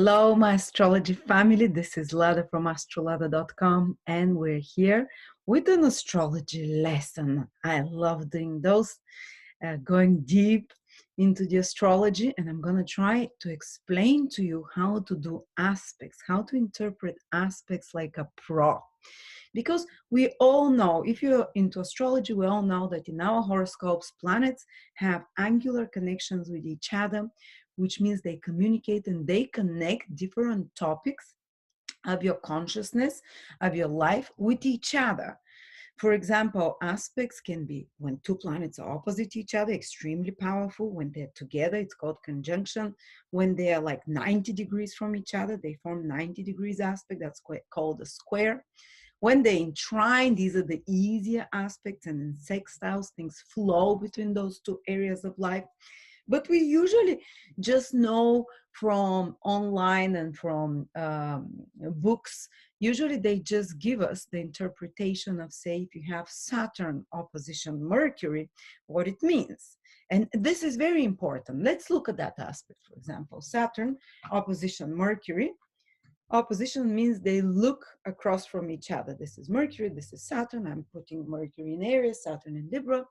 Hello, my astrology family. This is Lada from AstroLada.com, and we're here with an astrology lesson. I love doing those, going deep into the astrology, and I'm going to try to explain to you how to do aspects, how to interpret aspects like a pro. Because we all know, if you're into astrology, we all know that in our horoscopes, planets have angular connections with each other, which means they communicate and they connect different topics of your consciousness, of your life with each other. For example, aspects can be when two planets are opposite each other, extremely powerful. When they're together, it's called conjunction. When they are like 90 degrees from each other, they form 90 degrees aspect. That's called a square. When they entwine, these are the easier aspects, and in sextiles, things flow between those two areas of life. But we usually just know from online and from books. Usually they just give us the interpretation of, say, if you have Saturn opposition Mercury, what it means. And this is very important. Let's look at that aspect. For example, Saturn opposition Mercury. Opposition means they look across from each other. This is Mercury, this is Saturn. I'm putting Mercury in Aries, Saturn in Libra.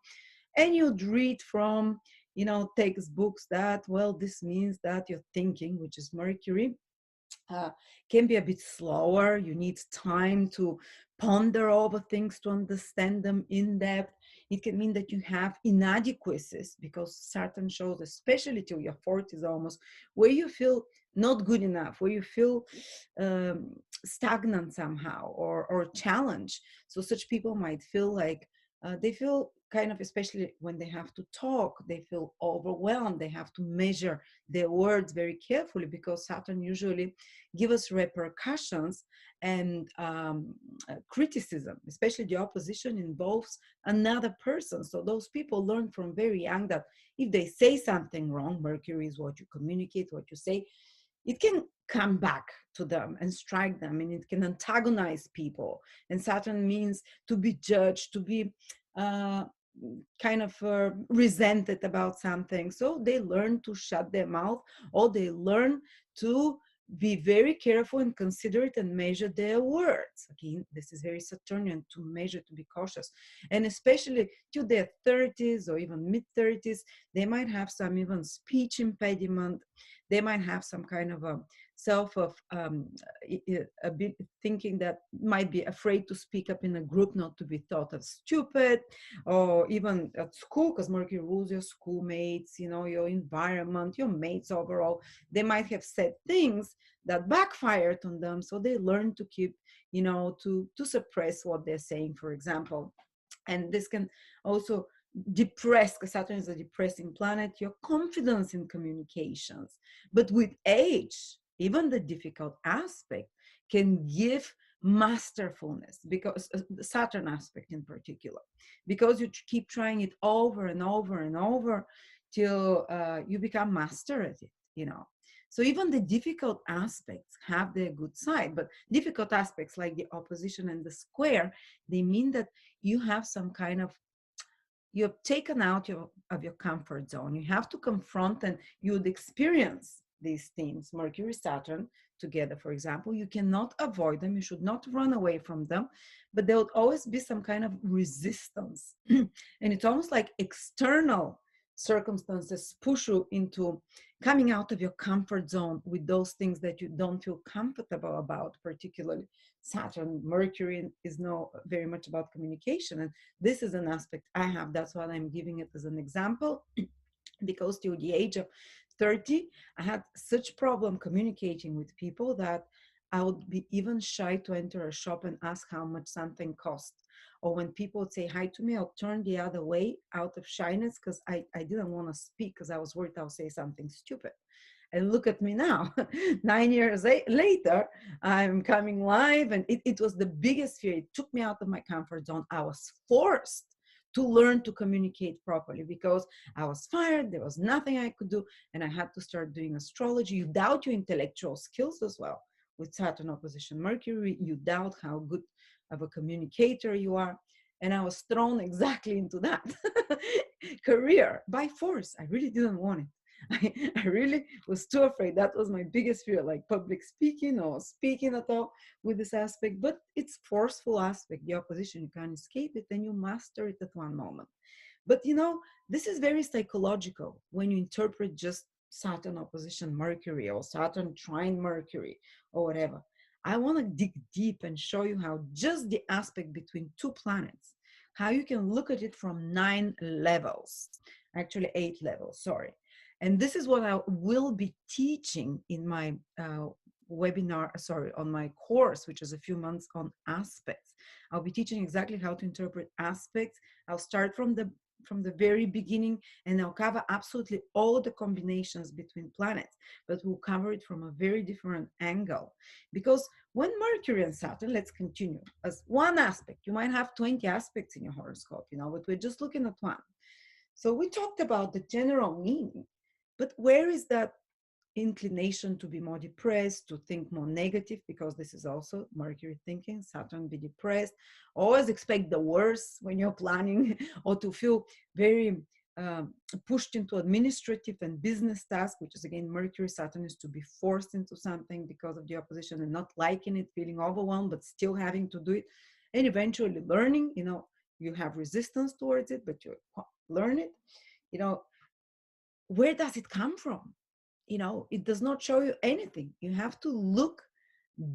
And you'd read from, textbooks that, well, this means that your thinking, which is Mercury, can be a bit slower. You need time to ponder over things to understand them in depth. It can mean that you have inadequacies, because Saturn shows, especially till your 40s almost, where you feel not good enough, where you feel stagnant somehow or challenged. So such people might feel like they feel kind of, especially when they have to talk, they feel overwhelmed. They have to measure their words very carefully, because Saturn usually give us repercussions and criticism. Especially the opposition involves another person. So those people learn from very young that if they say something wrong, Mercury is what you communicate, what you say, it can come back to them and strike them, and it can antagonize people. And Saturn means to be judged, to be resented about something. So they learn to shut their mouth, or they learn to be very careful and considerate and measure their words. Again, this is very Saturnian, to measure, to be cautious. And especially to their 30s or even mid-30s, they might have some even speech impediment. They might have some kind of a a bit thinking that might be afraid to speak up in a group, not to be thought of stupid, or even at school, because Mercury rules your schoolmates, your environment, your mates overall. They might have said things that backfired on them, so they learn to keep, to suppress what they're saying, for example. And this can also depress, because Saturn is a depressing planet, your confidence in communications. But with age, even the difficult aspect can give masterfulness, because the Saturn aspect in particular, because you keep trying it over and over and over till you become master at it, So even the difficult aspects have their good side, but difficult aspects like the opposition and the square, they mean that you have some kind of, you're taken out of your comfort zone. You have to confront, and you would experience these themes, Mercury, Saturn together, for example. You cannot avoid them. You should not run away from them, but there would always be some kind of resistance. And it's almost like external circumstances push you into coming out of your comfort zone with those things that you don't feel comfortable about. Particularly Saturn, Mercury is now very much about communication, and this is an aspect I have. That's why I'm giving it as an example, because till the age of 30, I had such problem communicating with people that I would be even shy to enter a shop and ask how much something cost. Or when people would say hi to me, I'll turn the other way out of shyness, because I didn't want to speak, because I was worried I'll say something stupid. And look at me now, 9 years later, I'm coming live, and it was the biggest fear. It took me out of my comfort zone. I was forced to learn to communicate properly, because I was fired. There was nothing I could do, and I had to start doing astrology. You doubt your intellectual skills as well. With Saturn opposition Mercury, you doubt how good of a communicator you are. And I was thrown exactly into that career by force. I really didn't want it. I really was too afraid. That was my biggest fear, like public speaking or speaking at all with this aspect. But it's forceful aspect, the opposition, you can't escape it, and you master it at one moment. But this is very psychological when you interpret just Saturn opposition Mercury or Saturn trine Mercury or whatever. I want to dig deep and show you how just the aspect between two planets, how you can look at it from 9 levels, actually 8 levels, sorry. And this is what I will be teaching in my webinar, sorry, on my course, which is a few months on aspects. I'll be teaching exactly how to interpret aspects. I'll start from the very beginning, and I'll cover absolutely all the combinations between planets, but we'll cover it from a very different angle. Because when Mercury and Saturn, let's continue, as one aspect, you might have 20 aspects in your horoscope, but we're just looking at one. So we talked about the general meaning, but where is that inclination to be more depressed, to think more negative, because this is also Mercury thinking, Saturn be depressed, always expect the worst when you're planning, or to feel very pushed into administrative and business tasks, which is again Mercury. Saturn is to be forced into something because of the opposition and not liking it, feeling overwhelmed, but still having to do it, and eventually learning. You have resistance towards it, but you learn it. Where does it come from? It does not show you anything. You have to look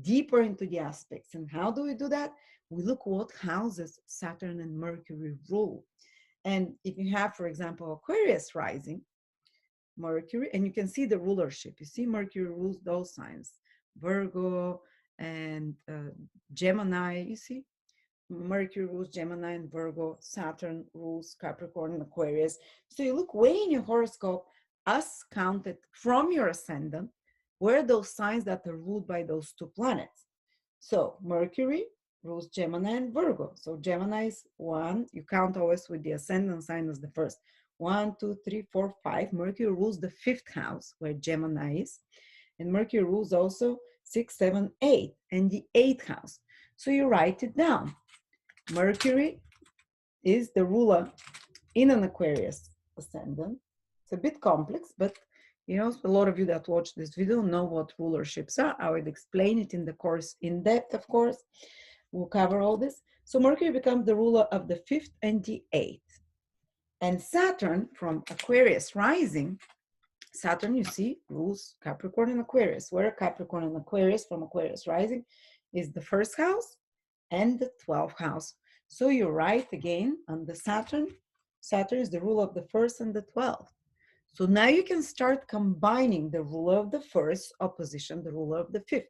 deeper into the aspects. And how do we do that? We look what houses Saturn and Mercury rule. And if you have, for example, Aquarius rising, Mercury, and you can see the rulership. You see Mercury rules those signs, Virgo and Gemini, you see? Mercury rules Gemini and Virgo, Saturn rules Capricorn and Aquarius. So you look way in your horoscope, as counted from your ascendant, where those signs that are ruled by those two planets. So Mercury rules Gemini and Virgo. So Gemini is 1, you count always with the ascendant sign as the first. 1, 2, 3, 4, 5. Mercury rules the 5th house, where Gemini is. And Mercury rules also 6, 7, 8, and the 8th house. So you write it down. Mercury is the ruler in an Aquarius ascendant. It's a bit complex, but a lot of you that watch this video know what rulerships are. I will explain it in the course in depth, of course. We'll cover all this. So Mercury becomes the ruler of the 5th and the 8th. And Saturn from Aquarius rising, Saturn, you see, rules Capricorn and Aquarius. Where Capricorn and Aquarius from Aquarius rising is the 1st house and the 12th house. So you write again on the Saturn. Saturn is the ruler of the 1st and the 12th. So now you can start combining the ruler of the 1st opposition the ruler of the 5th.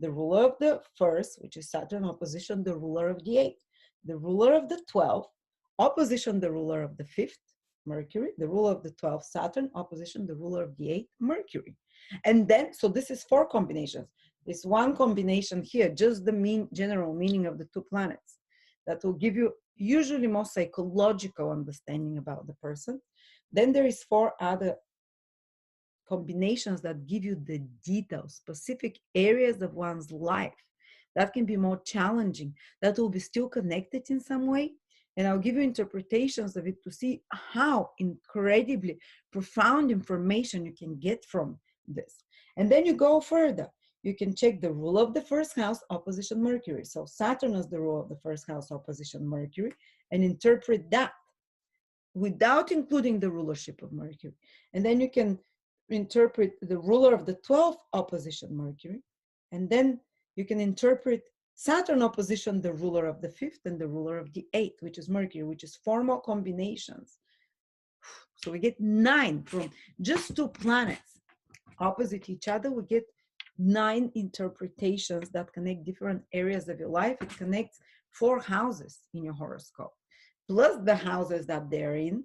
The ruler of the 1st, which is Saturn, opposition the ruler of the 8th. The ruler of the 12th, opposition the ruler of the 5th, Mercury. The ruler of the 12th, Saturn, opposition the ruler of the 8th, Mercury. And then, so this is 4 combinations. It's one combination here, just the general meaning of the 2 planets. That will give you usually more psychological understanding about the person. Then there is 4 other combinations that give you the details, specific areas of one's life that can be more challenging, that will be still connected in some way. And I'll give you interpretations of it to see how incredibly profound information you can get from this. And then you go further. You can check the rule of the 1st house, opposition Mercury. So Saturn is the rule of the 1st house, opposition Mercury, and interpret that without including the rulership of Mercury. And then you can interpret the ruler of the 12th, opposition Mercury. And then you can interpret Saturn opposition the ruler of the 5th and the ruler of the 8th, which is Mercury, which is formal combinations. So we get 9 from just 2 planets opposite each other. We get 9 interpretations that connect different areas of your life. It connects 4 houses in your horoscope, plus the houses that they're in.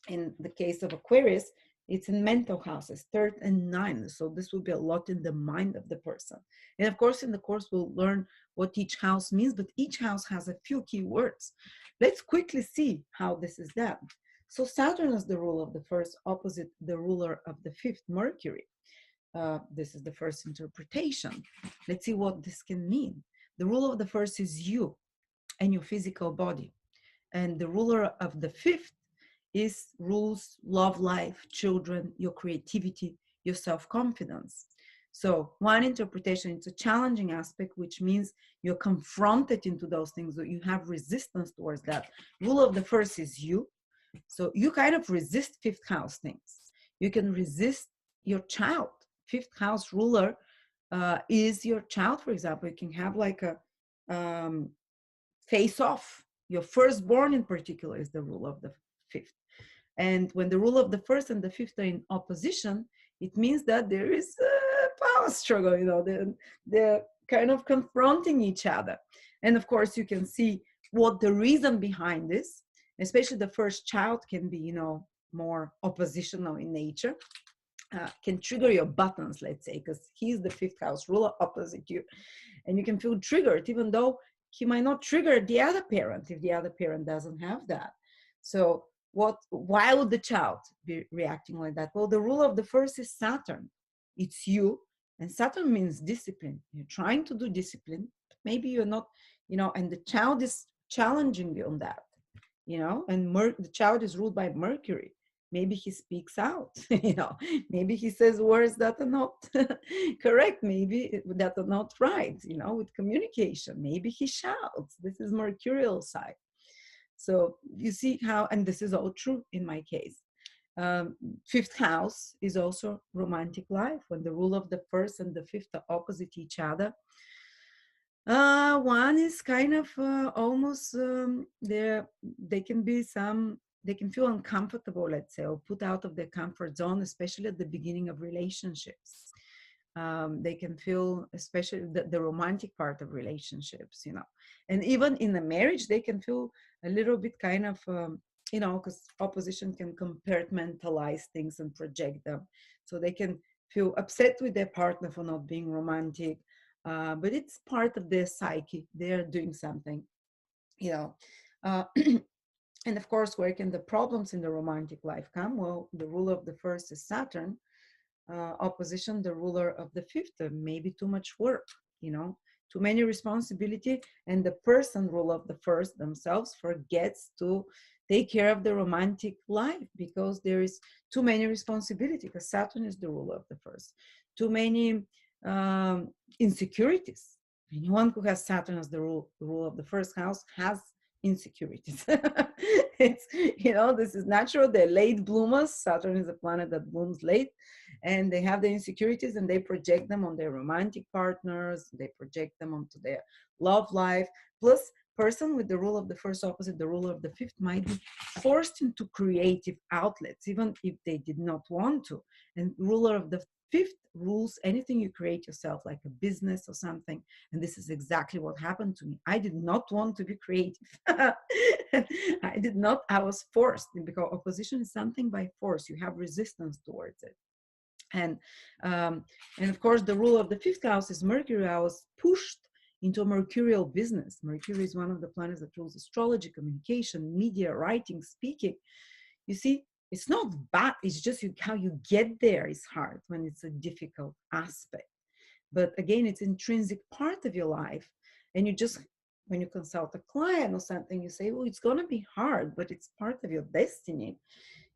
In the case of Aquarius, it's in mental houses, 3rd and 9th. So this will be a lot in the mind of the person. And of course, in the course, we'll learn what each house means, but each house has a few key words. Let's quickly see how this is done. So Saturn is the ruler of the 1st, opposite the ruler of the 5th, Mercury. This is the first interpretation. Let's see what this can mean. The ruler of the 1st is you and your physical body. And the ruler of the 5th is rules love life, children, your creativity, your self-confidence. So one interpretation, it's a challenging aspect, which means you're confronted into those things, or you have resistance towards that. Rule of the first is you. So you kind of resist fifth house things. You can resist your child. Fifth house ruler is your child, for example. You can have like a face off. Your firstborn in particular is the rule of the fifth. And when the rule of the first and the fifth are in opposition, it means that there is a power struggle, you know, they're kind of confronting each other. And of course, you can see what the reason behind this, especially the first child can be, you know, more oppositional in nature, can trigger your buttons, let's say, because he's the fifth house ruler opposite you. And you can feel triggered, even though he might not trigger the other parent if the other parent doesn't have that. So why would the child be reacting like that? Well, the rule of the first is Saturn. It's you. And Saturn means discipline. You're trying to do discipline, but maybe you're not, you know, and the child is challenging you on that, you know, and the child is ruled by Mercury. Maybe he speaks out, you know, maybe he says words that are not correct, maybe that are not right, you know, with communication. Maybe he shouts. This is mercurial side. So you see how, and this is all true in my case. Fifth house is also romantic life. When the rule of the first and the fifth are opposite each other, one is kind of almost they can be they can feel uncomfortable, let's say, or put out of their comfort zone, especially at the beginning of relationships. They can feel, especially the romantic part of relationships, you know, and even in a marriage, they can feel a little bit kind of, you know, because opposition can compartmentalize things and project them. So they can feel upset with their partner for not being romantic, but it's part of their psyche. They're doing something, you know. And of course, where can the problems in the romantic life come? Well, the ruler of the first is Saturn, opposition the ruler of the fifth. Maybe too much work, you know, too many responsibility, and the person rule of the first themselves forgets to take care of the romantic life because there is too many responsibility, because Saturn is the ruler of the first. Too many insecurities. Anyone who has Saturn as the rule of the first house has insecurities. It's, you know, this is natural. They're late bloomers. Saturn is a planet that blooms late, and they have the insecurities, and they project them on their romantic partners. They project them onto their love life. Plus, person with the rule of the first opposite the ruler of the fifth might be forced into creative outlets, even if they did not want to. And ruler of the fifth rules anything you create yourself, like a business or something. And this is exactly what happened to me. I did not want to be creative. I did not, I was forced, because opposition is something by force. You have resistance towards it. And of course, the rule of the fifth house is Mercury. I was pushed into a mercurial business. Mercury is one of the planets that rules astrology, communication, media, writing, speaking. You see, it's not bad. It's just how you get there is hard when it's a difficult aspect. But again, it's intrinsic part of your life. And you just, when you consult a client or something, you say, well, it's going to be hard, but it's part of your destiny,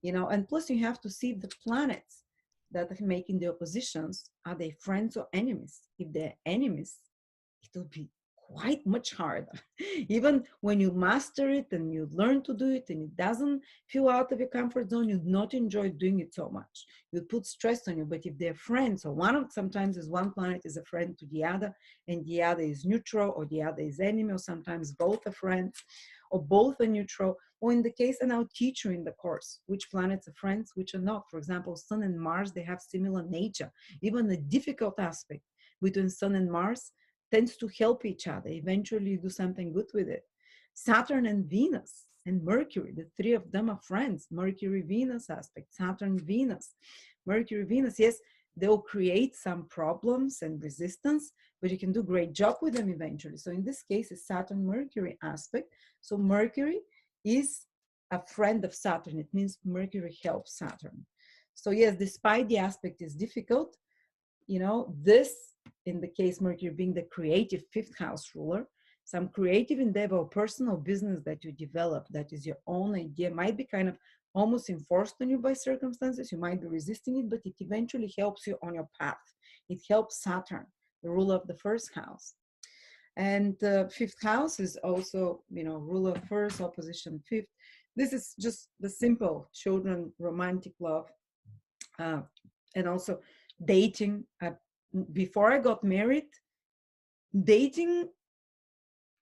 you know. And plus, you have to see the planets that are making the oppositions. Are they friends or enemies? If they're enemies, it will be quite much harder. Even when you master it and you learn to do it and it doesn't feel out of your comfort zone, you'd not enjoy doing it so much. You'd put stress on you. But if they're friends, or sometimes is one planet is a friend to the other, and the other is neutral, or the other is enemy, or sometimes both are friends, or both are neutral, or in the case, and I'll teach you in the course which planets are friends, which are not. For example, Sun and Mars, they have similar nature. Even the difficult aspect between Sun and Mars tends to help each other. Eventually you do something good with it. Saturn and Venus and Mercury, the three of them are friends. Mercury Venus aspect, Saturn Venus, Mercury Venus. Yes, they'll create some problems and resistance, but you can do a great job with them eventually. So in this case, it's Saturn Mercury aspect. So Mercury is a friend of Saturn. It means Mercury helps Saturn. So yes, despite the aspect is difficult, you know, this, in the case Mercury being the creative fifth house ruler, some creative endeavor or personal business that you develop, that is your own idea, might be kind of almost enforced on you by circumstances. You might be resisting it, but it eventually helps you on your path. It helps Saturn, the ruler of the first house. And fifth house is also, ruler first, opposition fifth. This is just the simple children, romantic love, and also dating. Before I got married, dating,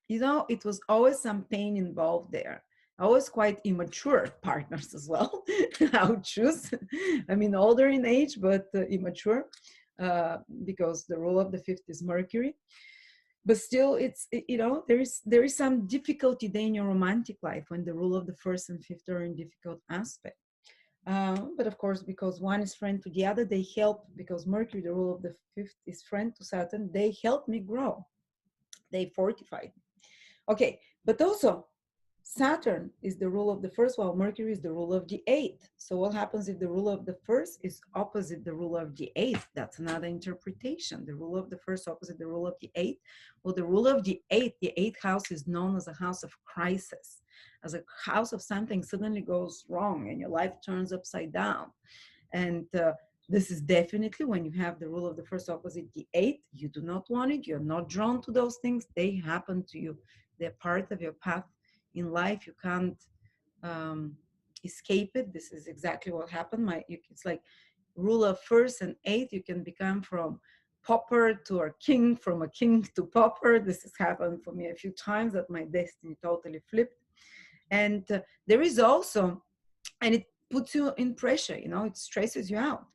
it was always some pain involved there. I was quite immature partners as well. I would choose. I mean, older in age, but immature, because the rule of the fifth is Mercury. But still, there is some difficulty there in your romantic life when the rule of the first and fifth are in difficult aspect. But of course, because one is friend to the other, they help, because Mercury, the rule of the fifth, is friend to Saturn. They help me grow. They fortified me. Okay, but also Saturn is the rule of the first, while Mercury is the rule of the eighth. So what happens if the rule of the first is opposite the rule of the eighth? That's another interpretation. The rule of the first opposite the rule of the eighth. Well, the rule of the eighth house is known as a house of crisis, as a house of something suddenly goes wrong and your life turns upside down. And this is definitely when you have the rule of the first opposite the eighth. You do not want it. You're not drawn to those things. They happen to you. They're part of your path in life. You can't escape it. This is exactly what happened. It's like rule of first and eighth. You can become from pauper to a king, from a king to pauper. This has happened for me a few times, that my destiny totally flipped. And there is also, and it puts you in pressure, it stresses you out.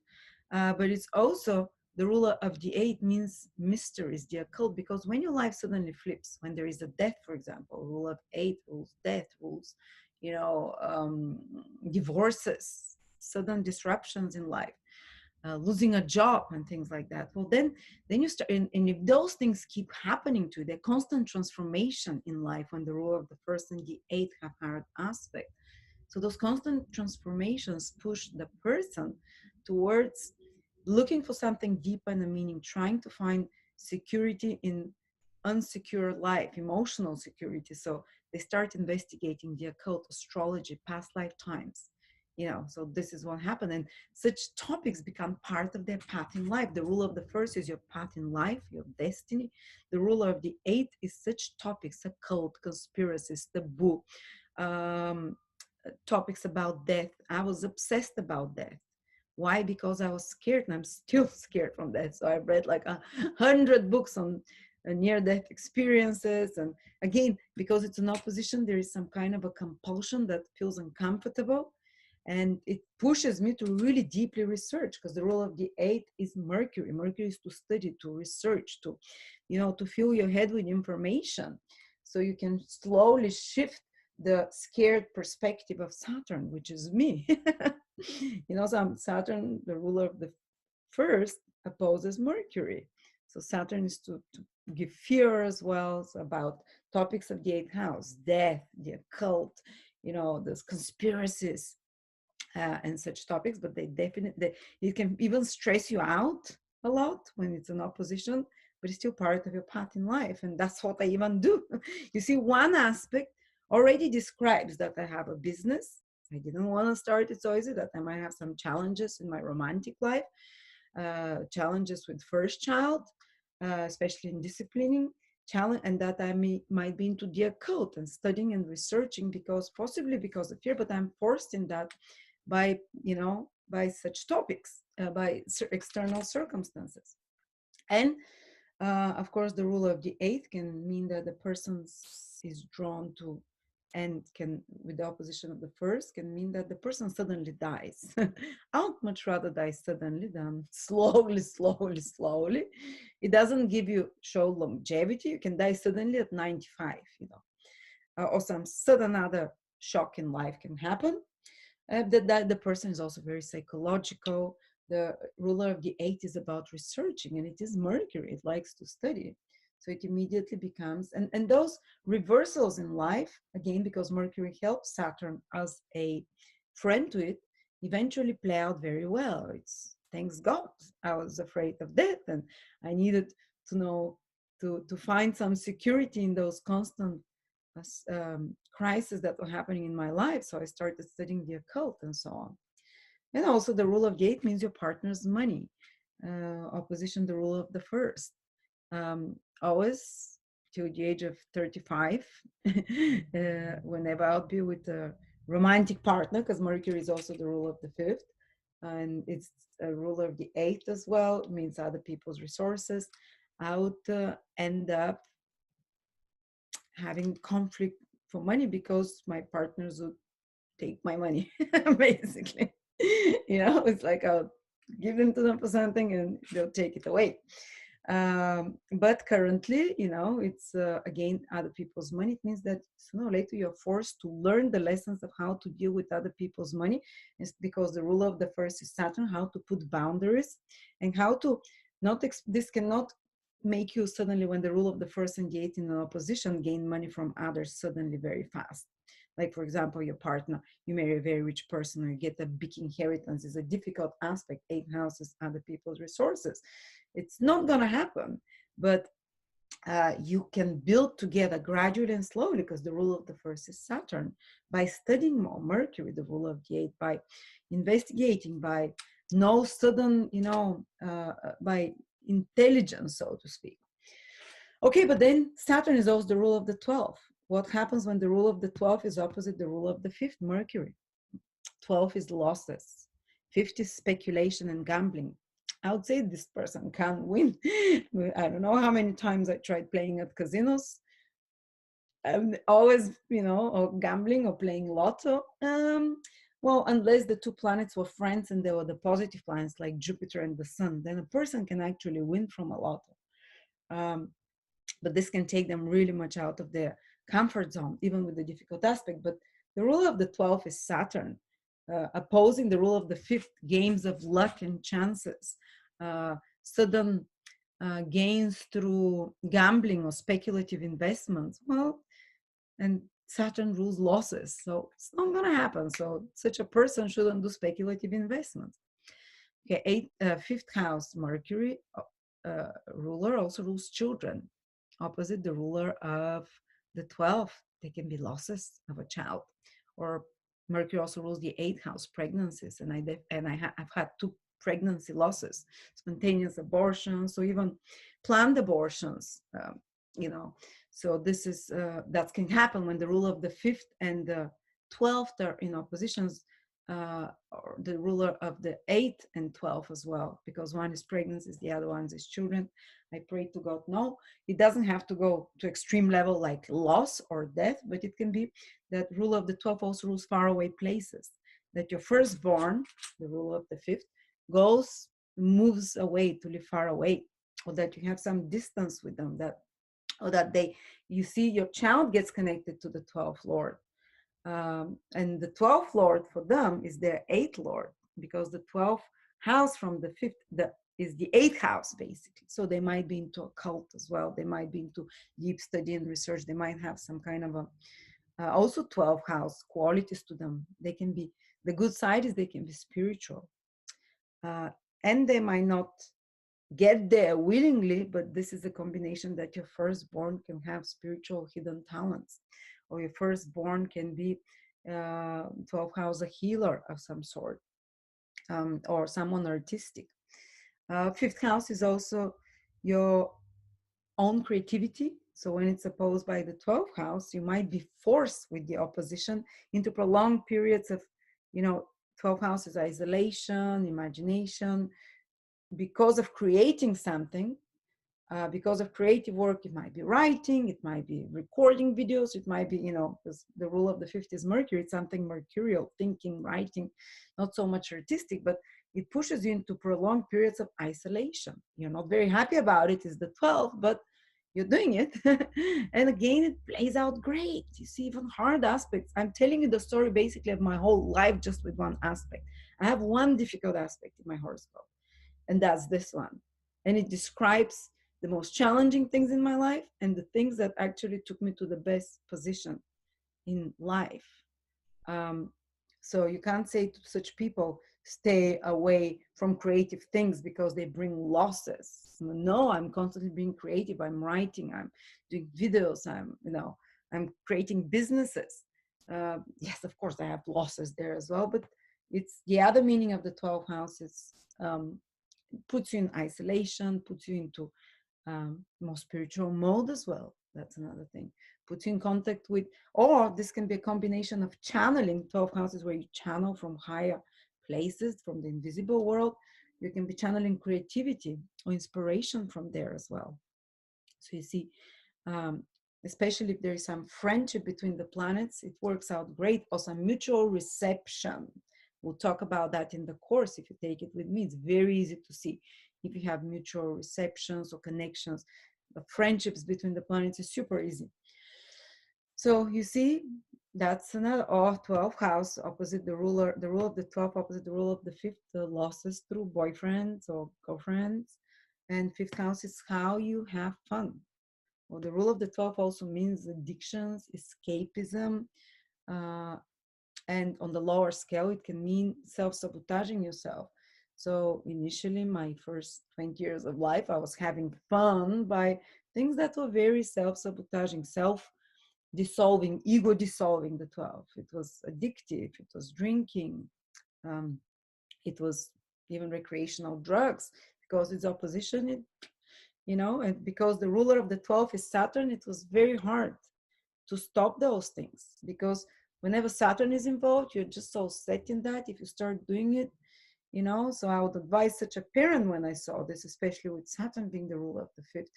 But it's also the ruler of the eight means mysteries, the occult, because when your life suddenly flips, when there is a death, for example, rule of eight rules death, rules, divorces, sudden disruptions in life, losing a job and things like that. Well, then you start, and if those things keep happening to you, the constant transformation in life when the rule of the first and the eighth have hard aspect. So those constant transformations push the person towards looking for something deep and a meaning, trying to find security in unsecure life, emotional security. So they start investigating the occult, astrology, past lifetimes. So this is what happened. And such topics become part of their path in life. The rule of the first is your path in life, your destiny. The ruler of the eighth is such topics, occult, conspiracies, taboo, topics about death. I was obsessed about death. Why? Because I was scared, and I'm still scared from death. So I read like 100 books on near-death experiences. And again, because it's an opposition, there is some kind of a compulsion that feels uncomfortable. And it pushes me to really deeply research, because the rule of the eighth is Mercury. Mercury is to study, to research, to fill your head with information, so you can slowly shift the scared perspective of Saturn, which is me. So Saturn, the ruler of the first, opposes Mercury. So Saturn is to give fear as well. So about topics of the eighth house, death, the occult, those conspiracies, and such topics. But it can even stress you out a lot when it's an opposition, but it's still part of your path in life. And that's what I even do. You see, one aspect already describes that I have a business. I didn't want to start it so easy, that I might have some challenges in my romantic life, challenges with first child, especially in disciplining, challenge, and that I might be into the occult and studying and researching, possibly because of fear, but I'm forced in that by such topics, by external circumstances. And of course, the rule of the eighth can mean that the person is drawn to, and can, with the opposition of the first, can mean that the person suddenly dies. I would much rather die suddenly than slowly. It doesn't show longevity. You can die suddenly at 95, or some sudden other shock in life can happen. That the person is also very psychological. The ruler of the eighth is about researching, and it is Mercury. It likes to study. So it immediately becomes, and those reversals in life, again, because Mercury helps Saturn as a friend to it, eventually play out very well. Thanks God. I was afraid of death, and I needed to find some security in those constant crisis that were happening in my life. So I started studying the occult and so on. And also the rule of the eighth means your partner's money. Opposition, the rule of the first. Always till the age of 35, whenever I'll be with a romantic partner, because Mercury is also the rule of the fifth, and it's a ruler of the eighth as well, it means other people's resources. I would end up having conflict for money because my partners would take my money, basically. It's like I'll give them to them for something and they'll take it away. But currently, it's again other people's money. It means that sooner or later you're forced to learn the lessons of how to deal with other people's money. It's because the rule of the first is Saturn, how to put boundaries and how to not, this cannot make you suddenly, when the rule of the first and the eighth in opposition, gain money from others suddenly very fast. Like, for example, your partner, you marry a very rich person or you get a big inheritance, is a difficult aspect. Eight houses, other people's resources. It's not going to happen, but you can build together gradually and slowly, because the rule of the first is Saturn, by studying more. Mercury, the rule of the eighth, by investigating, by no sudden, by intelligence, so to speak. Okay, but then Saturn is also the rule of the 12th. What happens when the rule of the 12th is opposite the rule of the fifth, Mercury? 12 is losses. 50 is speculation and gambling. I would say this person can't win. I don't know how many times I tried playing at casinos. Always, or gambling or playing lotto. Well, unless the two planets were friends and they were the positive planets like Jupiter and the Sun, then a person can actually win from a lotto. But this can take them really much out of their comfort zone, even with the difficult aspect. But the rule of the 12th is Saturn, opposing the rule of the fifth, games of luck and chances, sudden gains through gambling or speculative investments. Well, and Saturn rules losses, so it's not going to happen. So such a person shouldn't do speculative investments. Okay, fifth house, Mercury ruler also rules children, opposite the ruler of the 12th. They can be losses of a child. Or Mercury also rules the eighth house, pregnancies, and I've had two pregnancy losses, spontaneous abortions, or even planned abortions. So this is that can happen when the rule of the fifth and the 12th are in oppositions. Or the ruler of the 8th and 12th as well, because one is pregnancies, the other one is children. I pray to God, no, it doesn't have to go to extreme level like loss or death, but it can be that rule of the 12th also rules faraway places, that your firstborn, the rule of the fifth, moves away to live far away, or that you have some distance with them, or that you see your child gets connected to the 12th Lord. And the 12th Lord for them is their 8th Lord, because the 12th house from the 5th is the 8th house, basically. So they might be into occult as well. They might be into deep study and research. They might have some kind of also 12th house qualities to them. They can be, the good side is they can be spiritual. And they might not get there willingly, but this is a combination that your firstborn can have spiritual hidden talents, or your firstborn can be 12th house, a healer of some sort, or someone artistic. Fifth house is also your own creativity. So when it's opposed by the 12th house, you might be forced with the opposition into prolonged periods of, 12th house is isolation, imagination, because of creating something. Because of creative work, it might be writing, it might be recording videos, it might be, because the rule of the fifth is Mercury, it's something mercurial, thinking, writing, not so much artistic, but it pushes you into prolonged periods of isolation. You're not very happy about it, is the 12th, but you're doing it. And again, it plays out great. You see even hard aspects. I'm telling you the story basically of my whole life just with one aspect. I have one difficult aspect in my horoscope, and that's this one. And it describes the most challenging things in my life and the things that actually took me to the best position in life. So you can't say to such people, stay away from creative things because they bring losses. No, I'm constantly being creative. I'm writing, I'm doing videos, I'm, I'm creating businesses. Yes, of course, I have losses there as well, but it's the other meaning of the 12th house is puts you in isolation, puts you into more spiritual mode as well. That's another thing. Puts you in contact with, or this can be a combination of channeling. 12 houses where you channel from higher places, from the invisible world. You can be channeling creativity or inspiration from there as well. So you see, um, especially if there is some friendship between the planets, it works out great. Or some mutual reception. We'll talk about that in the course if you take it with me. It's very easy to see if you have mutual receptions or connections. The friendships between the planets is super easy. So you see, that's another 12th house opposite the ruler, the rule of the 12th opposite the rule of the 5th, the losses through boyfriends or girlfriends. And 5th house is how you have fun. Well, the rule of the 12th also means addictions, escapism, uh, and on the lower scale, it can mean self-sabotaging yourself. So initially, my first 20 years of life, I was having fun by things that were very self-sabotaging, self-dissolving, ego-dissolving, the 12. It was addictive, it was drinking, um, it was even recreational drugs, because it's opposition, and because the ruler of the 12 is Saturn, it was very hard to stop those things, because whenever Saturn is involved, you're just so set in that if you start doing it, so I would advise such a parent, when I saw this, especially with Saturn being the ruler of the 5th,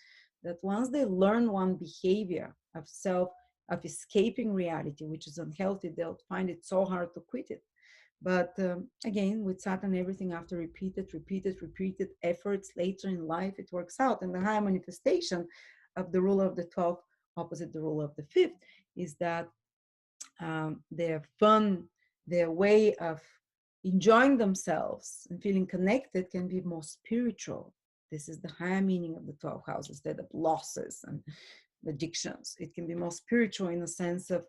that once they learn one behavior of escaping reality, which is unhealthy, they'll find it so hard to quit it. But again, with Saturn, everything after repeated efforts later in life, it works out. And the higher manifestation of the ruler of the 12th opposite the ruler of the 5th is that their fun, their way of enjoying themselves and feeling connected can be more spiritual. This is the higher meaning of the 12 houses, instead of losses and addictions. It can be more spiritual in the sense of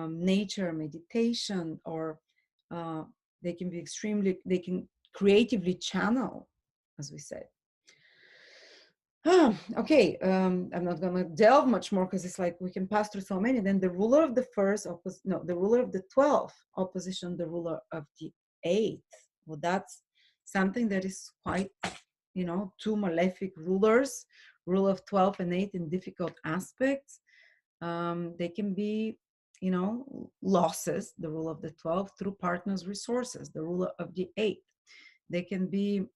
nature, meditation, or they can creatively channel, as we said. Okay, I'm not gonna delve much more because it's like we can pass through so many. Then the ruler of the the ruler of the 12th opposition the ruler of the 8th. Well, that's something that is quite, two malefic rulers, rule of 12 and 8 in difficult aspects. They can be, losses, the rule of the 12, through partners' resources, the ruler of the 8th. They can be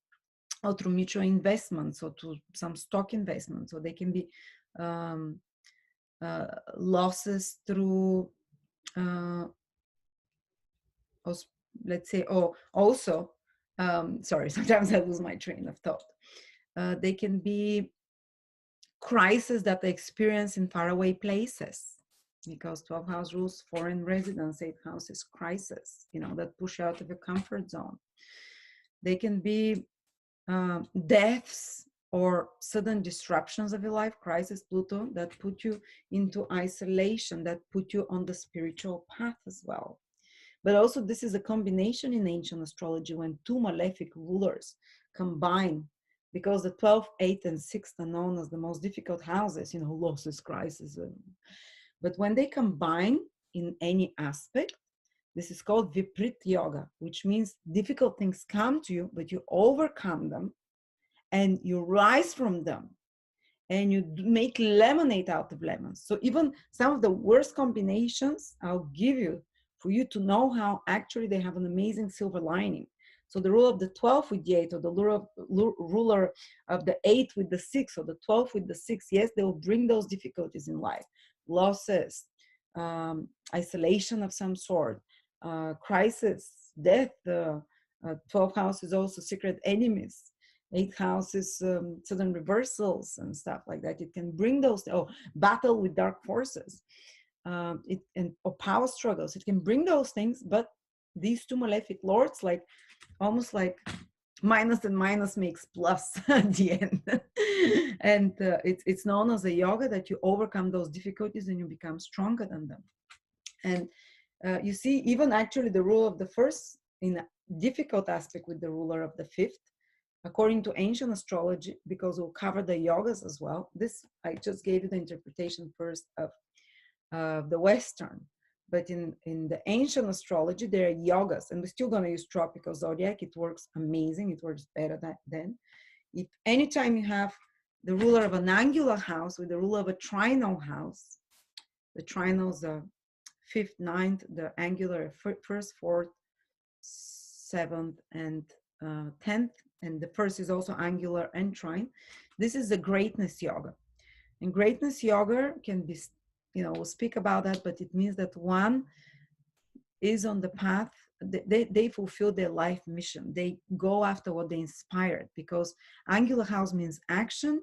or through mutual investments or to some stock investments, or they can be losses through let's say, or also sorry, sometimes I lose my train of thought. They can be crises that they experience in faraway places, because 12 house rules foreign residence, 8th house is crisis, that push you out of your comfort zone. They can be deaths or sudden disruptions of your life, crisis, Pluto, that put you into isolation, that put you on the spiritual path as well. But also, this is a combination in ancient astrology when two malefic rulers combine, because the 12th, 8th, and 6th are known as the most difficult houses, losses, crisis. But when they combine in any aspect, this is called Viprit Yoga, which means difficult things come to you, but you overcome them and you rise from them and you make lemonade out of lemons. So even some of the worst combinations I'll give you for you to know how actually they have an amazing silver lining. So the rule of the 12 with the 8, or the ruler of the 8 with the 6, or the 12 with the 6, yes, they will bring those difficulties in life. Losses, isolation of some sort, crisis, death. 12th house is also secret enemies. 8th house is sudden reversals and stuff like that. It can bring those, battle with dark forces, or power struggles. It can bring those things, but these two malefic lords, almost like minus and minus makes plus at the end. And it's known as a yoga that you overcome those difficulties and you become stronger than them. And you see, even actually the rule of the first in a difficult aspect with the ruler of the 5th, according to ancient astrology, because we'll cover the yogas as well. This, I just gave you the interpretation first of the Western. But in the ancient astrology, there are yogas, and we're still going to use tropical zodiac. It works amazing. It works better than. If anytime you have the ruler of an angular house with the ruler of a trinal house, the trinals are fifth, ninth, the angular first, fourth, seventh, and 10th, and the first is also angular and trine. This is the greatness yoga. And greatness yoga can be, we'll speak about that, but it means that one is on the path, they fulfill their life mission. They go after what they inspired, because angular house means action.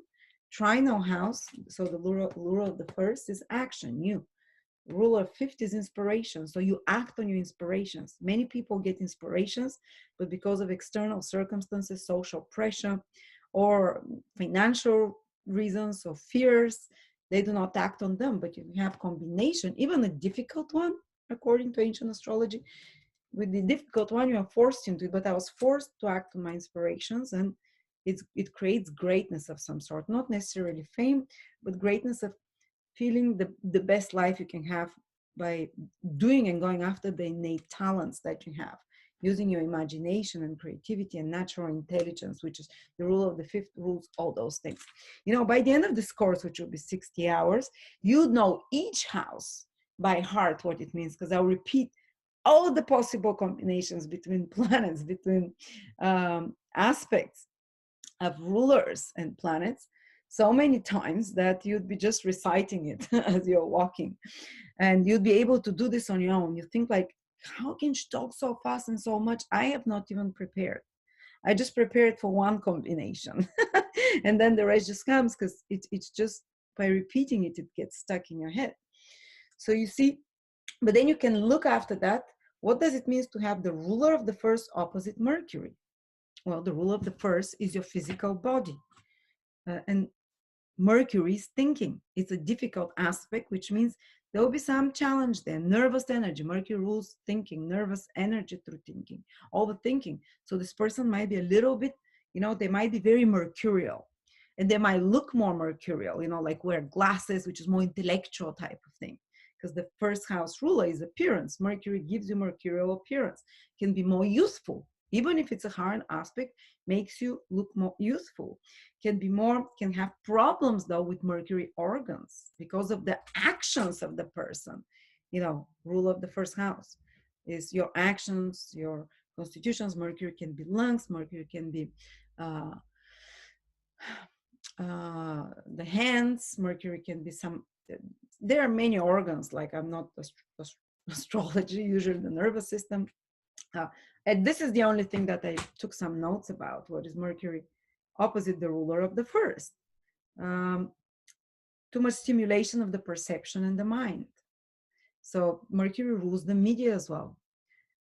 Trinal house, so the ruler of the first is action, you. Ruler 50 is inspiration. So you act on your inspirations. Many people get inspirations, but because of external circumstances, social pressure, or financial reasons or fears, they do not act on them. But you have combination, even a difficult one, according to ancient astrology. With the difficult one, you are forced into it, but I was forced to act on my inspirations, and it creates greatness of some sort, not necessarily fame, but greatness of feeling the best life you can have by doing and going after the innate talents that you have, using your imagination and creativity and natural intelligence, which is the rule of the fifth, rules all those things. By the end of this course, which will be 60 hours, you know each house by heart what it means, because I'll repeat all the possible combinations between planets, between aspects of rulers and planets, so many times that you'd be just reciting it as you're walking. And you'd be able to do this on your own. You think like, how can she talk so fast and so much? I have not even prepared. I just prepared for one combination. And then the rest just comes, because it's just by repeating it, it gets stuck in your head. So you see, but then you can look after that. What does it mean to have the ruler of the first opposite Mercury? Well, the ruler of the first is your physical body. And Mercury is thinking. It's a difficult aspect, which means there will be some challenge there. Nervous energy. Mercury rules thinking, nervous energy through thinking, overthinking. So this person might be a little bit, they might be very mercurial. And they might look more mercurial, like wear glasses, which is more intellectual type of thing. Because the first house ruler is appearance. Mercury gives you mercurial appearance. Can be more youthful. Even if it's a hard aspect, makes you look more youthful. Can have problems though with Mercury organs because of the actions of the person. Rule of the first house is your actions, your constitutions. Mercury can be lungs. Mercury can be the hands. Mercury can be there are many organs, like I'm not astrology, usually the nervous system. And this is the only thing that I took some notes about. What is Mercury opposite the ruler of the first? Too much stimulation of the perception and the mind. So Mercury rules the media as well.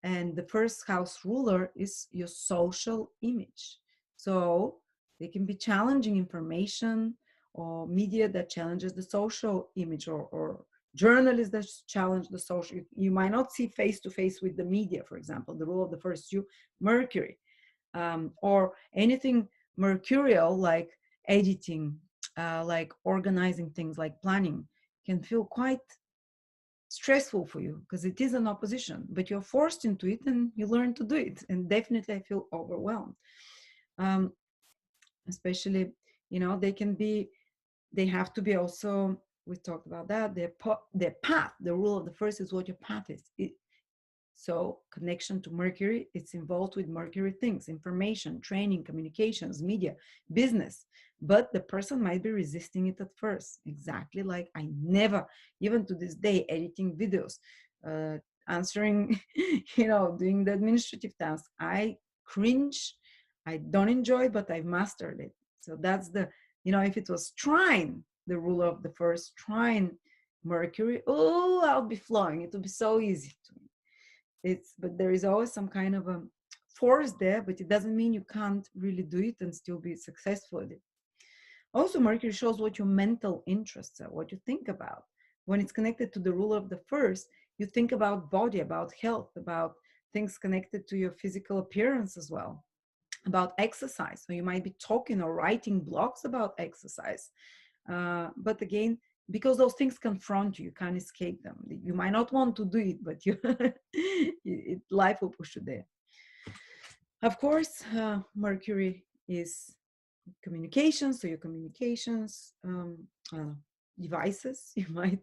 And the first house ruler is your social image. So they can be challenging information or media that challenges the social image, or journalists that challenge the social. You might not see face to face with the media, for example, the rule of the first you, Mercury, or anything mercurial like editing, like organizing things, like planning, can feel quite stressful for you because it is an opposition, but you're forced into it and you learn to do it. And definitely I feel overwhelmed. Especially, they have to be also, we talked about that, their path, the rule of the first is what your path is. So connection to Mercury, it's involved with Mercury things, information, training, communications, media, business. But the person might be resisting it at first. Exactly like I never, even to this day, editing videos, answering, doing the administrative tasks. I cringe. I don't enjoy it, but I've mastered it. So that's if it was trine, the ruler of the first trine Mercury, oh, I'll be flowing. It will be so easy to me. But there is always some kind of a force there, but it doesn't mean you can't really do it and still be successful at it. Also, Mercury shows what your mental interests are, what you think about. When it's connected to the ruler of the first, you think about body, about health, about things connected to your physical appearance as well, about exercise. So you might be talking or writing blogs about exercise. But again, because those things confront you. You can't escape them. You might not want to do it, but you life will push you there. Of course, Mercury is communications, so your communications, devices, you might.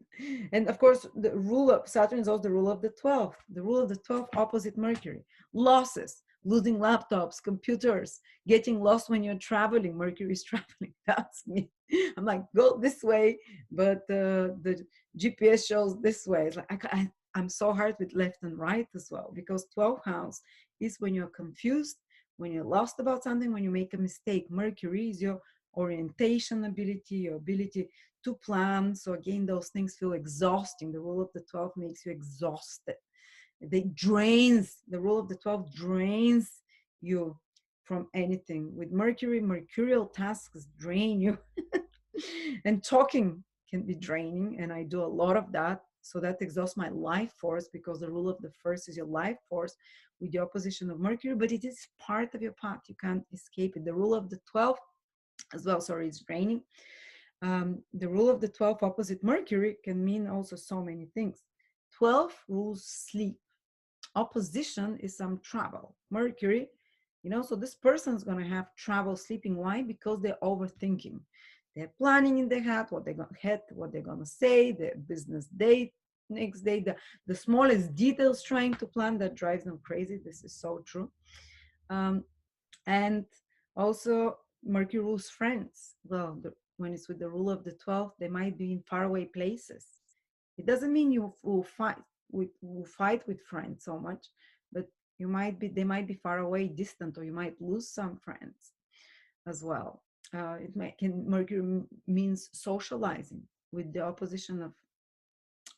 And of course, the rule of Saturn is also the rule of the 12th. The rule of the 12th opposite Mercury. Losses, losing laptops, computers, getting lost when you're traveling. Mercury is traveling. That's me. I'm like, go this way, but the GPS shows this way. It's like I'm so hard with left and right as well, because 12th house is when you're confused, when you're lost about something, when you make a mistake. Mercury is your orientation ability, your ability to plan. So again, those things feel exhausting. The rule of the 12 makes you exhausted. The rule of the 12 drains you from anything. With Mercury, mercurial tasks drain you. And talking can be draining, and I do a lot of that. So that exhausts my life force, because the rule of the first is your life force with the opposition of Mercury, but it is part of your path. You can't escape it. The rule of the 12 as well, sorry, is draining. The rule of the 12 opposite Mercury can mean also so many things. 12 rules sleep. Opposition is some travel. Mercury, so this person is going to have trouble sleeping. Why? Because they're overthinking. They're planning in their head what they're going to say, their business date, next day, the smallest details trying to plan, that drives them crazy. This is so true. And also Mercury rules friends. Well, when it's with the rule of the 12, they might be in faraway places. It doesn't mean you will fight with friends so much, but they might be far away, distant, or you might lose some friends as well. Mercury means socializing, with the opposition of,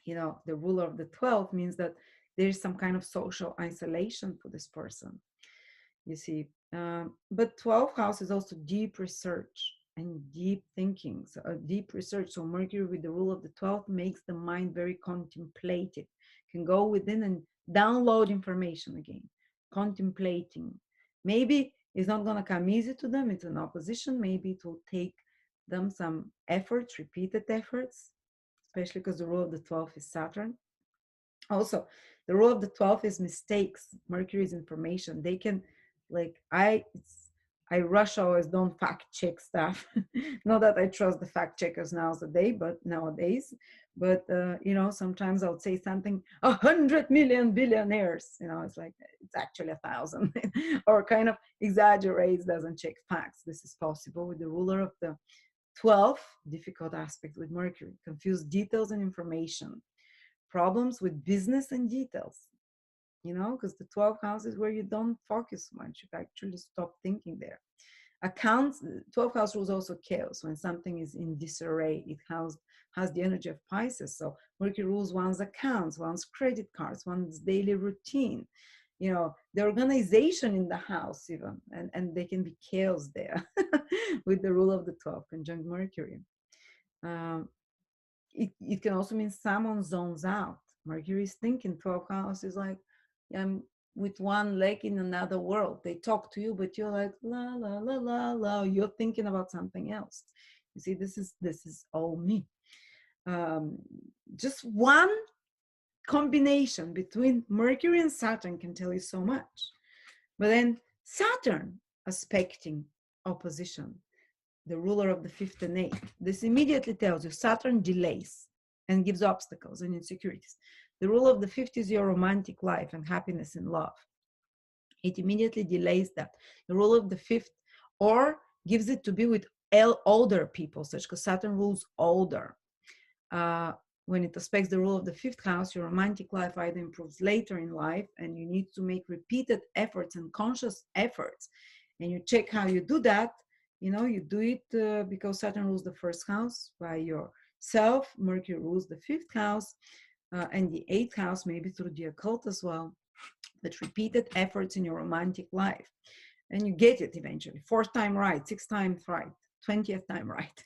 the ruler of the 12 means that there's some kind of social isolation for this person, you see. But 12th house is also deep research and deep thinking, so deep research. So Mercury with the rule of the 12th makes the mind very contemplative, can go within and download information again, contemplating. Maybe it's not going to come easy to them, it's an opposition. Maybe it will take them some efforts, repeated efforts, especially because the rule of the 12th is Saturn. Also, the rule of the 12th is mistakes. Mercury is information. They can, I rush always, don't fact check stuff. Not that I trust the fact checkers nowadays, but sometimes I would say something, 100 million billionaires, it's like, it's actually 1,000, or kind of exaggerates, doesn't check facts. This is possible with the ruler of the 12th. Difficult aspect with Mercury, confuse details and information, problems with business and details, because the 12th house is where you don't focus much. You actually stop thinking there. Accounts, 12th house rules also chaos. When something is in disarray, it has the energy of Pisces. So Mercury rules one's accounts, one's credit cards, one's daily routine, the organization in the house even, and they can be chaos there with the rule of the 12th conjunct Mercury. It can also mean someone zones out. Mercury is thinking. 12th house is like, I'm with one leg in another world. They talk to you, but you're like, la, la, la, la, la. You're thinking about something else. You see, this is all me. Just one combination between Mercury and Saturn can tell you so much. But then Saturn aspecting opposition, the ruler of the 5th and 8th. This immediately tells you Saturn delays and gives obstacles and insecurities. The rule of the 5th is your romantic life and happiness in love. It immediately delays that. The rule of the 5th, or gives it to be with older people, such because Saturn rules older. When it aspects the rule of the 5th house, your romantic life either improves later in life, and you need to make repeated efforts and conscious efforts. And you check how you do that. You do it because Saturn rules the 1st house by yourself. Mercury rules the 5th house and the 8th house, maybe through the occult as well. But repeated efforts in your romantic life. And you get it eventually. 4th time right, 6th time right, 20th time right.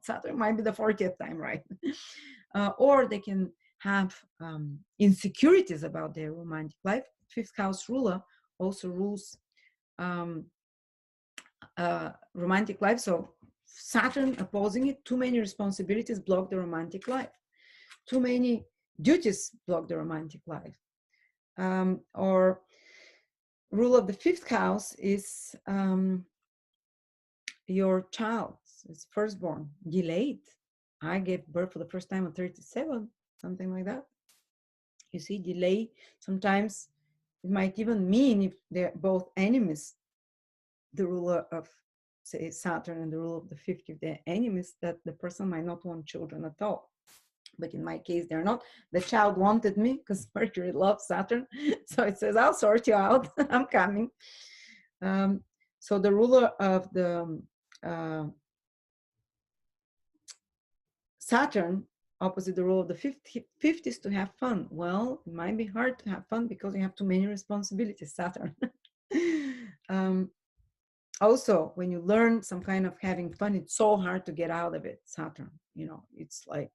Saturn might be the 40th time right. Or they can have insecurities about their romantic life. 5th house ruler also rules romantic life. So Saturn opposing it, too many responsibilities block the romantic life. Too many duties block the romantic life. Or rule of the fifth house is your child, it's firstborn, delayed. I gave birth for the first time at 37, something like that. You see, delay, sometimes it might even mean, if they're both enemies, the ruler of, say, Saturn and the rule of the fifth, if they're enemies, that the person might not want children at all. But in my case, they're not. The child wanted me because Mercury loves Saturn. So it says, I'll sort you out. I'm coming. So the ruler of the Saturn, opposite the rule of the fifth is to have fun. Well, it might be hard to have fun because you have too many responsibilities, Saturn. Also, when you learn some kind of having fun, it's so hard to get out of it, Saturn. You know, it's like,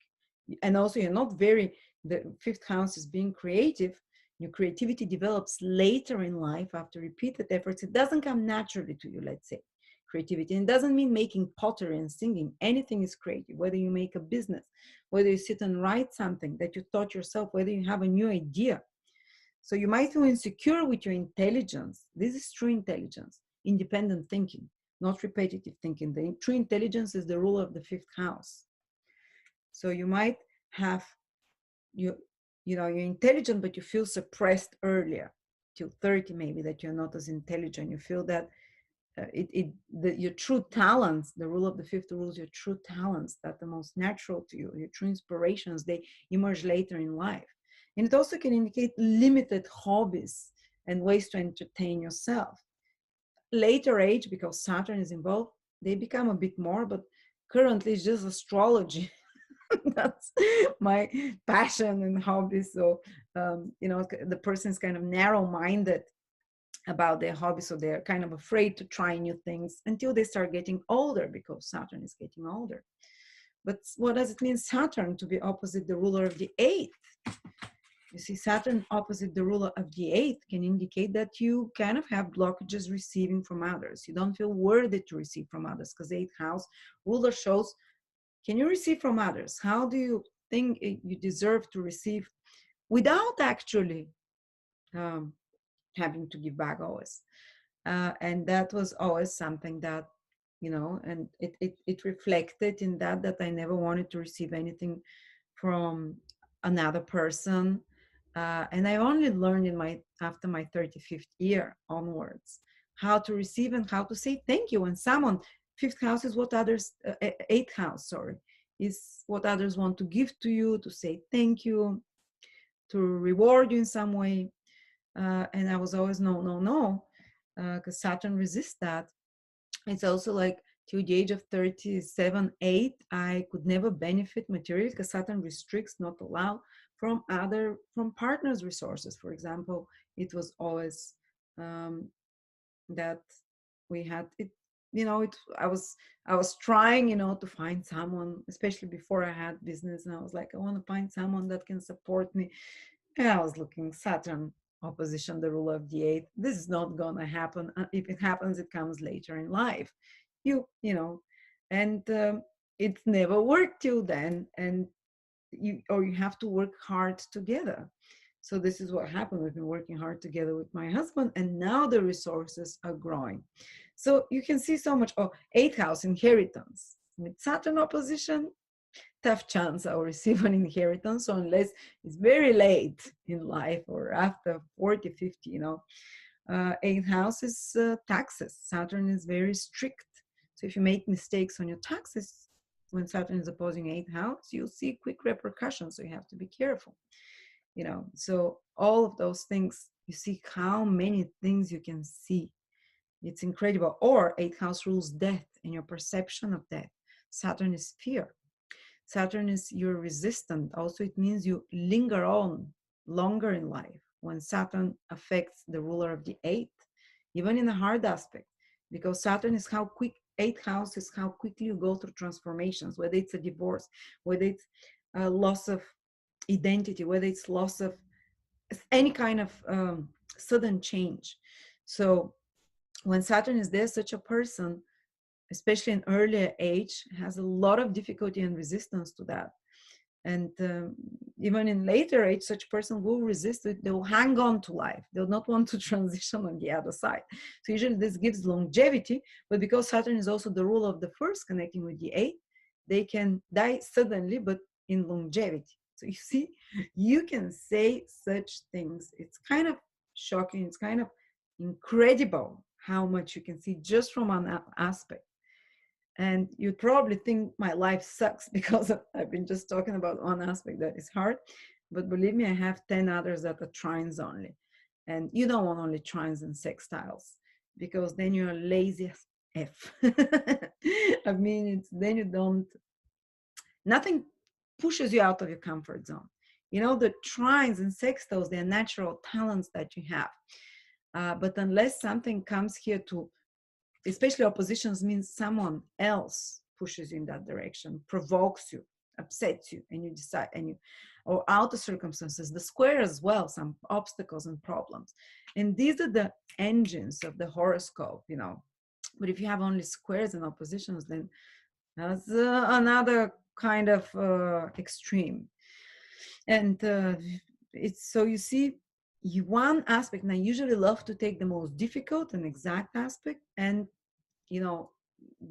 and also you're not very, the fifth house is being creative. Your creativity develops later in life after repeated efforts. It doesn't come naturally to you, let's say, creativity. And it doesn't mean making pottery and singing. Anything is creative, whether you make a business, whether you sit and write something that you thought yourself, whether you have a new idea. So you might feel insecure with your intelligence. This is true intelligence, independent thinking, not repetitive thinking. The true intelligence is the rule of the fifth house. So you might have, you're intelligent, but you feel suppressed earlier, till 30 maybe, that you're not as intelligent. You feel that your true talents, the rule of the fifth rules your true talents, that the most natural to you, your true inspirations, they emerge later in life. And it also can indicate limited hobbies and ways to entertain yourself. Later age, because Saturn is involved, they become a bit more, but currently it's just astrology. That's my passion and hobby. So, the person is kind of narrow-minded about their hobby, so they're kind of afraid to try new things until they start getting older, because Saturn is getting older. But what does it mean, Saturn to be opposite the ruler of the eighth? You see, Saturn opposite the ruler of the eighth can indicate that you kind of have blockages receiving from others. You don't feel worthy to receive from others, because the eighth house ruler shows, can you receive from others? How do you think you deserve to receive without actually having to give back always? And that was always something that, and it reflected in that I never wanted to receive anything from another person. And I only learned after my 35th year onwards, how to receive and how to say thank you. When someone, fifth house is what others, eighth house, sorry, is what others want to give to you, to say thank you, to reward you in some way. And I was always no, because Saturn resists that. It's also like, till the age of 37, 8, I could never benefit materially, because Saturn restricts, not allow, from partners' resources. For example, it was always that we had it. I was trying, to find someone, especially before I had business, and I was like, I want to find someone that can support me. And I was looking, Saturn opposition the rule of the eighth. This is not gonna happen. If it happens, it comes later in life. And it's never worked till then. And you have to work hard together. So this is what happened. We've been working hard together with my husband, and now the resources are growing. So you can see so much. Oh, eighth house, inheritance. With Saturn opposition, tough chance I'll receive an inheritance, unless it's very late in life or after 40, 50, Eighth house is taxes. Saturn is very strict. So if you make mistakes on your taxes, when Saturn is opposing eighth house, you'll see quick repercussions. So you have to be careful. So all of those things, you see how many things you can see. It's incredible. Or eighth house rules death and your perception of death. Saturn is fear. Saturn is you're resistant. Also, it means you linger on longer in life when Saturn affects the ruler of the eighth, even in a hard aspect, because Saturn is how quick, eighth house is how quickly you go through transformations, whether it's a divorce, whether it's a loss of identity, whether it's loss of any kind of sudden change. So when Saturn is there, such a person especially in earlier age, has a lot of difficulty and resistance to that. And even in later age, such person will resist it. They will hang on to life. They'll not want to transition on the other side. So usually this gives longevity, but because Saturn is also the ruler of the first connecting with the eighth, they can die suddenly, but in longevity. So you see, you can say such things. It's kind of shocking. It's kind of incredible how much you can see just from an aspect. And you'd probably think my life sucks because I've been just talking about one aspect that is hard. But believe me, I have 10 others that are trines only. And you don't want only trines and sextiles because then you're lazy as F. I mean, it's then you don't, nothing pushes you out of your comfort zone. You know, the trines and sextiles, they're natural talents that you have. But unless something comes here to, especially oppositions, means someone else pushes you in that direction, provokes you, upsets you, and you decide, and you, or outer circumstances, the square as well, some obstacles and problems. And these are the engines of the horoscope, you know. But if you have only squares and oppositions, then that's another kind of extreme. And it's, so you see, you one aspect, and I usually love to take the most difficult and exact aspect and, you know,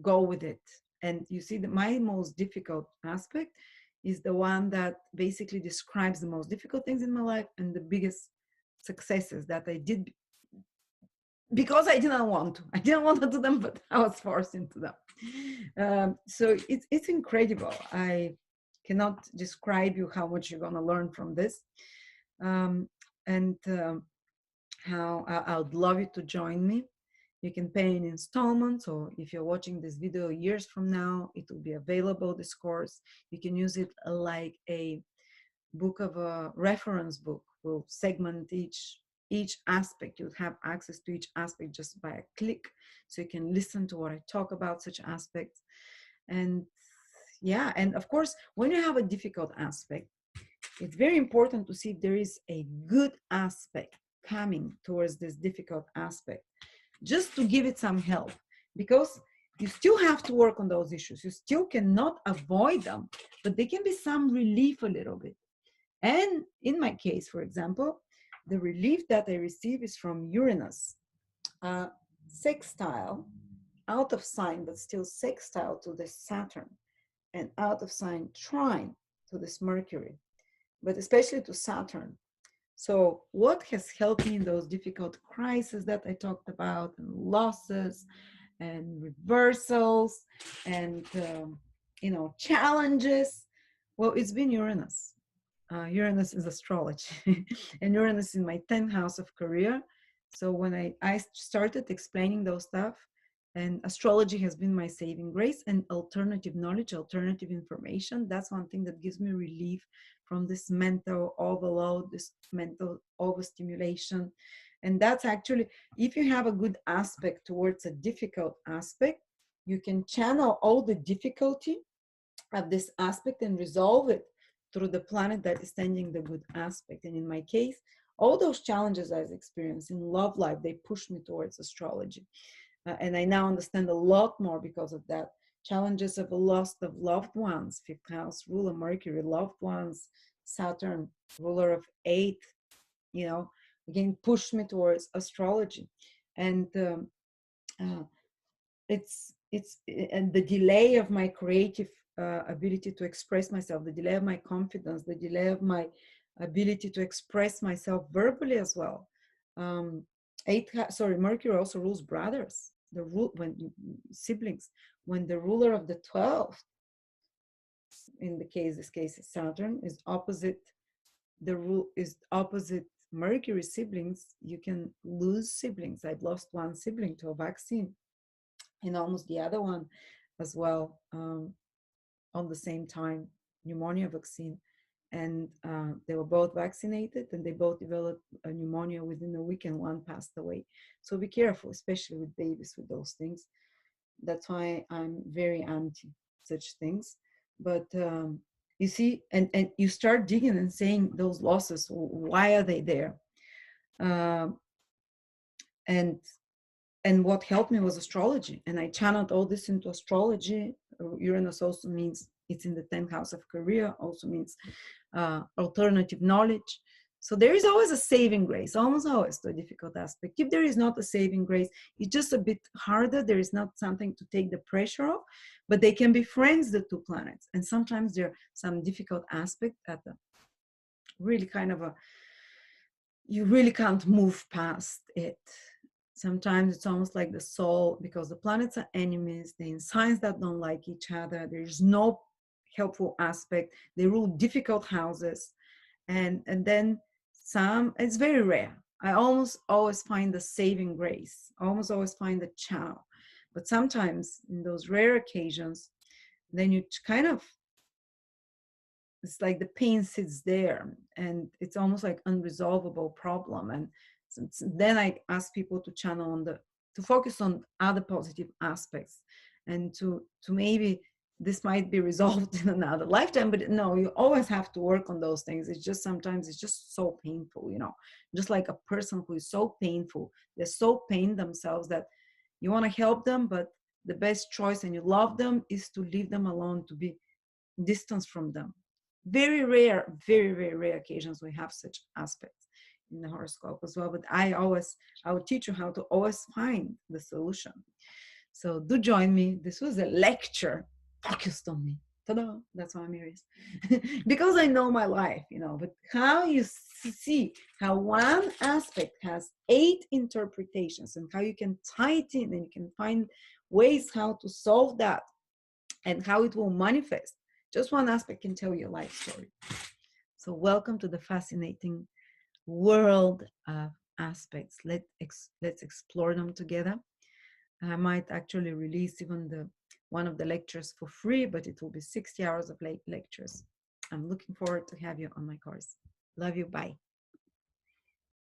go with it. And you see that my most difficult aspect is the one that basically describes the most difficult things in my life and the biggest successes that I did because I didn't want to. I didn't want to do them, but I was forced into them. So it's incredible. I cannot describe you how much you're going to learn from this. And how I would love you to join me. You can pay in installments, or if you're watching this video years from now, it will be available, this course. You can use it like a book of a reference book. We'll segment each aspect. You'll have access to each aspect just by a click, so you can listen to what I talk about such aspects. And yeah, and of course, when you have a difficult aspect, it's very important to see if there is a good aspect coming towards this difficult aspect, just to give it some help, because you still have to work on those issues. You still cannot avoid them, but there can be some relief a little bit. And in my case, for example, the relief that I receive is from Uranus, sextile, out of sign, but still sextile to the Saturn, and out of sign trine to this Mercury, but especially to Saturn. So what has helped me in those difficult crises that I talked about, and losses and reversals and you know, challenges? Well, it's been Uranus. Uranus is astrology, and Uranus in my 10th house of career. So when I started explaining those stuff, and astrology has been my saving grace, and alternative knowledge, alternative information, that's one thing that gives me relief from this mental overload, this mental overstimulation. And that's actually, if you have a good aspect towards a difficult aspect, you can channel all the difficulty of this aspect and resolve it through the planet that is sending the good aspect. And in my case, all those challenges I've experienced in love life, they pushed me towards astrology. And I now understand a lot more because of that. Challenges of a loss of loved ones, fifth house ruler Mercury, loved ones, Saturn, ruler of eighth, you know, again, pushed me towards astrology. And it's and the delay of my creative ability to express myself, the delay of my confidence, the delay of my ability to express myself verbally as well. Mercury also rules brothers, the rule when siblings, when the ruler of the 12th, in this case is Saturn, is opposite, the rule is opposite Mercury siblings, you can lose siblings. I've lost one sibling to a vaccine, and almost the other one as well, on the same time, pneumonia vaccine. And they were both vaccinated, and they both developed a pneumonia within a week, and one passed away. So be careful, especially with babies, with those things. That's why I'm very anti such things. But you see, and you start digging and saying those losses, why are they there? And And what helped me was astrology. And I channeled all this into astrology. Uranus also means it's in the 10th house of career, also means alternative knowledge. So there is always a saving grace, almost always, to a difficult aspect. If there is not a saving grace, it's just a bit harder. There is not something to take the pressure off, but they can be friends, the two planets. And sometimes there are some difficult aspect at the really kind of a, you really can't move past it. Sometimes it's almost like the soul, because the planets are enemies, they're in signs that don't like each other. There's no helpful aspect. They rule difficult houses. And then some, it's very rare. I almost always find the saving grace, almost always find the channel. But sometimes in those rare occasions, then you kind of, it's like the pain sits there and it's almost like unresolvable problem. And then I ask people to channel on the, to focus on other positive aspects, and to maybe this might be resolved in another lifetime, but no, you always have to work on those things. It's just sometimes it's just so painful, you know, just like a person who is so painful, they're so pained themselves that you want to help them, but the best choice, and you love them, is to leave them alone, to be distance from them. Very rare, very, very rare occasions we have such aspects in the horoscope as well. But I will teach you how to always find the solution. So do join me. This was a lecture focused on me. Ta-da! That's why I'm here. Because I know my life, you know, but how you see how one aspect has 8 interpretations and how you can tie it in and you can find ways how to solve that and how it will manifest. Just one aspect can tell your life story. So welcome to the fascinating world of aspects. Let's explore them together. I might actually release even the one of the lectures for free, but it will be 60 hours of lectures. I'm looking forward to have you on my course. Love you. Bye.